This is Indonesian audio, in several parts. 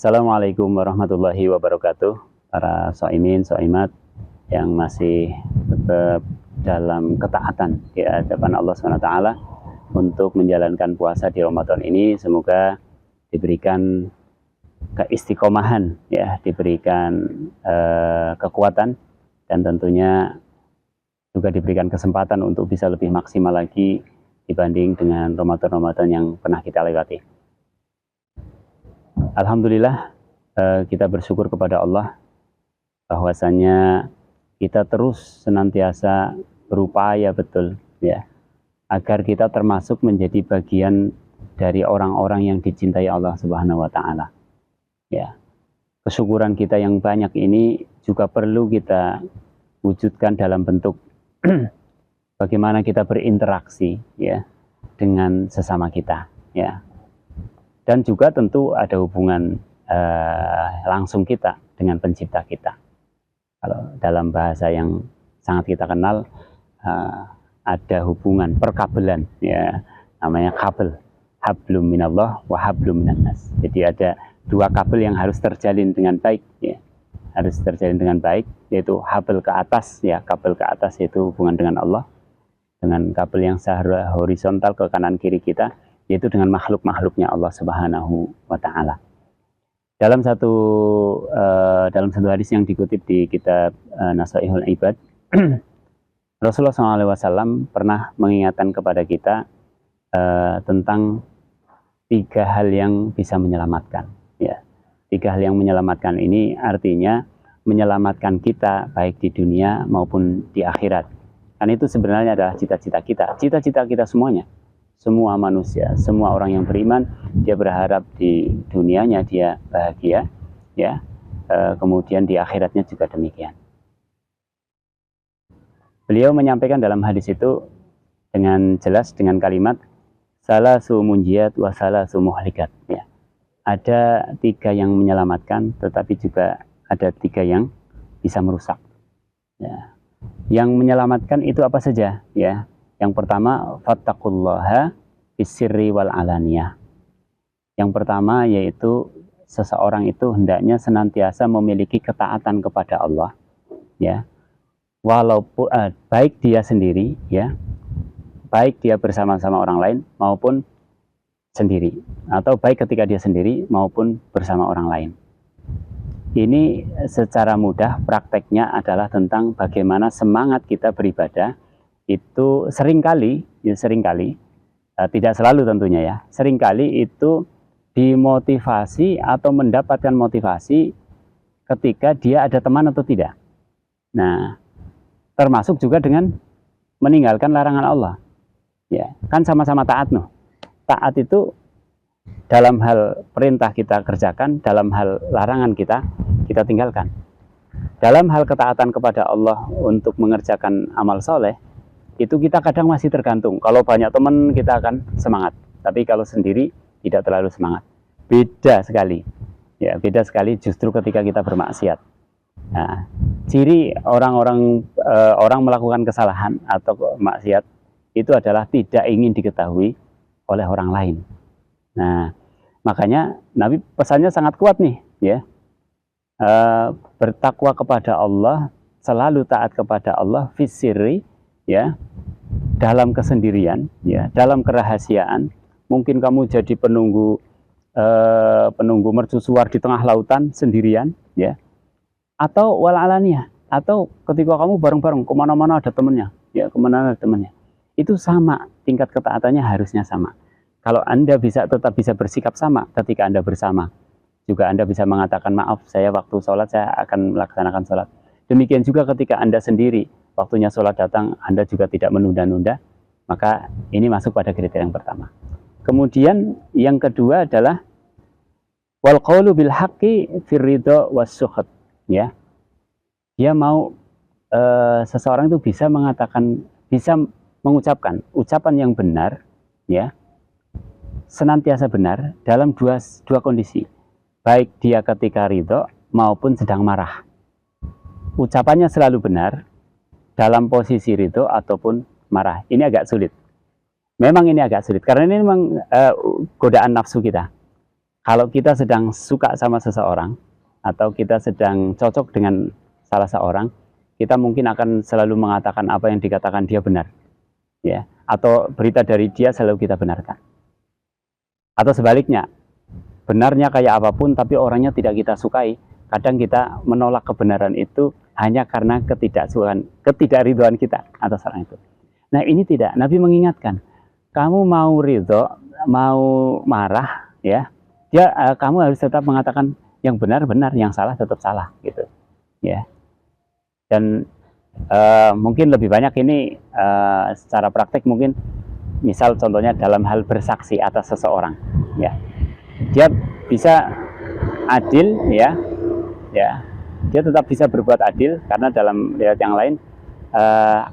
Assalamualaikum warahmatullahi wabarakatuh. Para shaimin, shaimat yang masih tetap dalam ketaatan di hadapan Allah SWT untuk menjalankan puasa di Ramadan ini, semoga diberikan keistiqomahan, ya, diberikan kekuatan, dan tentunya juga diberikan kesempatan untuk bisa lebih maksimal lagi dibanding dengan Ramadan-Ramadan yang pernah kita lewati. Alhamdulillah, kita bersyukur kepada Allah bahwasanya kita terus senantiasa berupaya betul, ya, agar kita termasuk menjadi bagian dari orang-orang yang dicintai Allah Subhanahu wa Ta'ala. Ya, kesyukuran kita yang banyak ini juga perlu kita wujudkan dalam bentuk bagaimana kita berinteraksi, ya, dengan sesama kita, ya. Dan juga tentu ada hubungan langsung kita dengan pencipta kita. Kalau dalam bahasa yang sangat kita kenal, ada hubungan perkabelan, ya, namanya kabel, hablum minallah wa hablum minannas. Jadi ada dua kabel yang harus terjalin dengan baik, ya, harus terjalin dengan baik, yaitu kabel ke atas, ya, kabel ke atas yaitu hubungan dengan Allah, dengan kabel yang secara horizontal ke kanan kiri kita, yaitu dengan makhluk-makhluknya Allah Subhanahu wa Ta'ala. Dalam satu hadis yang dikutip di kitab Nasaihul Ibad, Rasulullah SAW pernah mengingatkan kepada kita tentang 3 hal yang bisa menyelamatkan, ya. 3 hal yang menyelamatkan ini artinya menyelamatkan kita baik di dunia maupun di akhirat. Karena itu sebenarnya adalah cita-cita kita semuanya. Semua manusia, semua orang yang beriman, dia berharap di dunianya dia bahagia, ya, kemudian di akhiratnya juga demikian. Beliau menyampaikan dalam hadis itu dengan jelas, dengan kalimat salasu munjiat wa salasu muhlikat, ya. Ada 3 yang menyelamatkan, tetapi juga ada 3 yang bisa merusak, ya. Yang menyelamatkan itu apa saja, ya? Yang pertama, fattaqullaha fis-sirri wal alaniyah. Yang pertama yaitu seseorang itu hendaknya senantiasa memiliki ketaatan kepada Allah, ya. Walaupun baik dia sendiri, ya, baik dia bersama-sama orang lain maupun sendiri, atau baik ketika dia sendiri maupun bersama orang lain. Ini secara mudah prakteknya adalah tentang bagaimana semangat kita beribadah itu seringkali, tidak selalu tentunya, ya, seringkali itu dimotivasi atau mendapatkan motivasi ketika dia ada teman atau tidak. Nah, termasuk juga dengan meninggalkan larangan Allah, ya, kan sama-sama taat, noh. Taat itu dalam hal perintah kita kerjakan, dalam hal larangan kita tinggalkan. Dalam hal ketaatan kepada Allah untuk mengerjakan amal soleh, itu kita kadang masih tergantung. Kalau banyak teman kita akan semangat, tapi kalau sendiri tidak terlalu semangat. Beda sekali, ya, beda sekali justru ketika kita bermaksiat. Nah, ciri orang melakukan kesalahan atau maksiat itu adalah tidak ingin diketahui oleh orang lain. Nah, makanya Nabi pesannya sangat kuat nih, ya. Bertakwa kepada Allah, selalu taat kepada Allah fis-sirri, ya, dalam kesendirian, ya, dalam kerahasiaan. Mungkin kamu jadi penunggu mercusuar di tengah lautan sendirian, ya, atau wal alaniyah, atau ketika kamu bareng-bareng kemana-mana ada temannya, ya, kemana ada temannya, itu sama, tingkat ketaatannya harusnya sama. Kalau Anda tetap bisa bersikap sama ketika Anda bersama, juga Anda bisa mengatakan maaf, saya waktu sholat saya akan melaksanakan sholat. Demikian juga ketika Anda sendiri, waktunya sholat datang, Anda juga tidak menunda-nunda, maka ini masuk pada kriteria yang pertama. Kemudian yang kedua adalah wal qaulu bil haqqi fir ridha was sukhat, ya. Dia mau seseorang itu bisa mengucapkan ucapan yang benar, ya, senantiasa benar dalam dua kondisi, baik dia ketika ridho maupun sedang marah. Ucapannya selalu benar dalam posisi ridho ataupun marah. Ini agak sulit. Memang ini agak sulit karena ini memang godaan nafsu kita. Kalau kita sedang suka sama seseorang atau kita sedang cocok dengan salah seorang, kita mungkin akan selalu mengatakan apa yang dikatakan dia benar, ya, atau berita dari dia selalu kita benarkan. Atau sebaliknya, benarnya kayak apapun tapi orangnya tidak kita sukai, kadang kita menolak kebenaran itu hanya karena ketidakridhoan kita atas orang itu. Nah, ini tidak. Nabi mengingatkan, kamu mau ridho, mau marah, ya, kamu harus tetap mengatakan yang benar benar, yang salah tetap salah, gitu, ya. Dan mungkin lebih banyak ini secara praktek, mungkin misal contohnya dalam hal bersaksi atas seseorang, ya, dia bisa adil, ya, dia tetap bisa berbuat adil karena dalam riwayat yang lain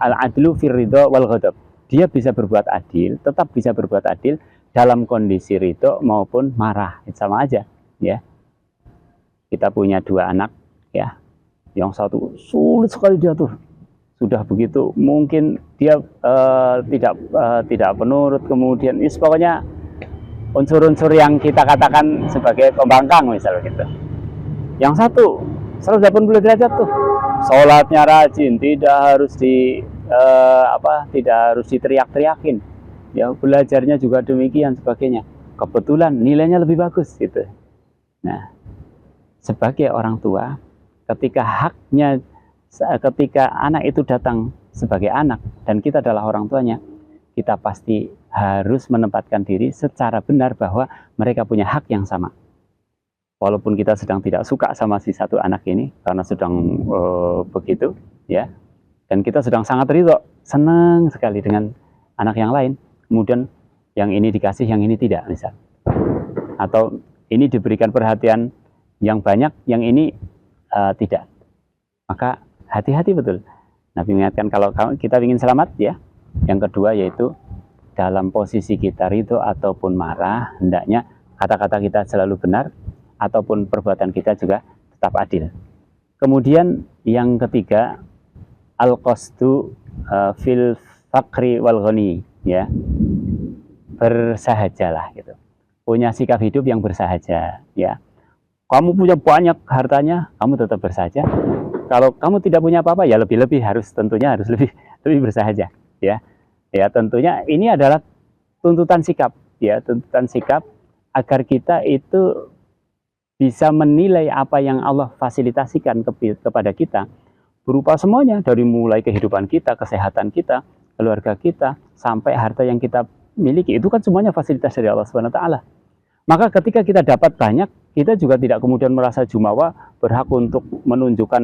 al-adlu fir ridho wal ghadab, dia bisa berbuat adil, tetap bisa berbuat adil dalam kondisi ridho maupun marah, sama aja, ya. Kita punya 2 anak, ya, yang satu sulit sekali diatur, sudah begitu mungkin dia tidak penurut, kemudian pokoknya unsur-unsur yang kita katakan sebagai pembangkang misalnya gitu. Yang satu 180 derajat tuh, sholatnya rajin, tidak harus tidak harus diteriak-teriakin, ya, belajarnya juga demikian sebagainya, kebetulan nilainya lebih bagus, gitu. Nah, sebagai orang tua, ketika anak itu datang sebagai anak dan kita adalah orang tuanya, kita pasti harus menempatkan diri secara benar bahwa mereka punya hak yang sama. Walaupun kita sedang tidak suka sama si satu anak ini karena sedang begitu, ya, dan kita sedang sangat ridho, senang sekali dengan anak yang lain, kemudian yang ini dikasih, yang ini tidak, misal, atau ini diberikan perhatian yang banyak, yang ini tidak, maka hati-hati betul. Nabi mengingatkan kalau kita ingin selamat, ya, yang kedua yaitu dalam posisi kita ridho ataupun marah, hendaknya kata-kata kita selalu benar, ataupun perbuatan kita juga tetap adil. Kemudian yang ketiga, al-qasdu fil fakri wal ghani, ya, bersahajalah, gitu, punya sikap hidup yang bersahaja, ya. Kamu punya banyak hartanya, kamu tetap bersahaja. Kalau kamu tidak punya apa-apa, ya lebih-lebih tentunya harus lebih bersahaja, ya. Ya, tentunya ini adalah tuntutan sikap, ya, tuntutan sikap agar kita itu bisa menilai apa yang Allah fasilitasikan kepada kita berupa semuanya, dari mulai kehidupan kita, kesehatan kita, keluarga kita, sampai harta yang kita miliki, itu kan semuanya fasilitas dari Allah Subhanahu wa taala. Maka ketika kita dapat banyak, kita juga tidak kemudian merasa jumawa, berhak untuk menunjukkan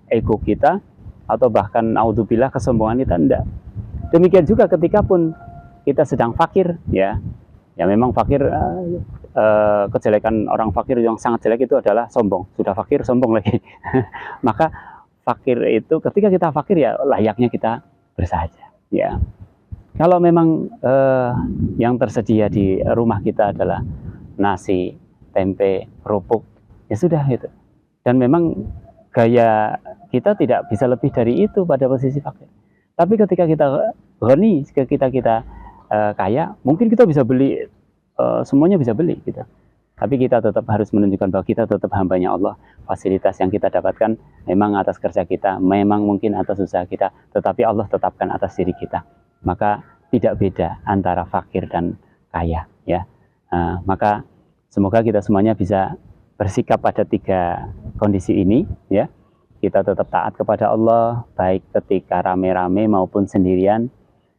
ego kita, atau bahkan naudzubillah kesombongan kita, enggak. Demikian juga ketika pun kita sedang fakir, ya memang fakir, kejelekan orang fakir yang sangat jelek itu adalah sombong. Sudah fakir sombong lagi. Maka fakir itu, ketika kita fakir, ya layaknya kita bersahaja, ya. Kalau memang yang tersedia di rumah kita adalah nasi, tempe, kerupuk, ya sudah itu. Dan memang gaya kita tidak bisa lebih dari itu pada posisi fakir. Tapi ketika kita ghani, ketika kita kaya, mungkin kita bisa beli semuanya, bisa beli, gitu. Tapi kita tetap harus menunjukkan bahwa kita tetap hambanya Allah. Fasilitas yang kita dapatkan memang atas kerja kita, memang mungkin atas usaha kita, tetapi Allah tetapkan atas diri kita. Maka tidak beda antara fakir dan kaya, ya. Maka semoga kita semuanya bisa bersikap pada 3 kondisi ini, ya. Kita tetap taat kepada Allah, baik ketika rame-rame maupun sendirian.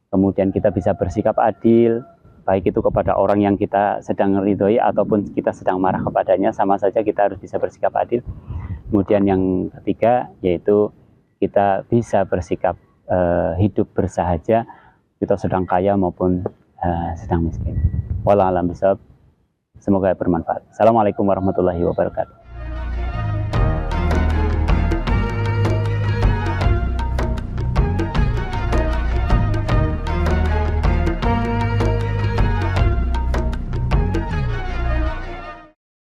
Kemudian kita bisa bersikap adil, baik itu kepada orang yang kita sedang ridhoi ataupun kita sedang marah kepadanya, sama saja kita harus bisa bersikap adil. Kemudian yang ketiga yaitu kita bisa bersikap hidup bersahaja, kita sedang kaya maupun sedang miskin. Wallahu a'lam bishawab. Semoga bermanfaat. Assalamualaikum warahmatullahi wabarakatuh.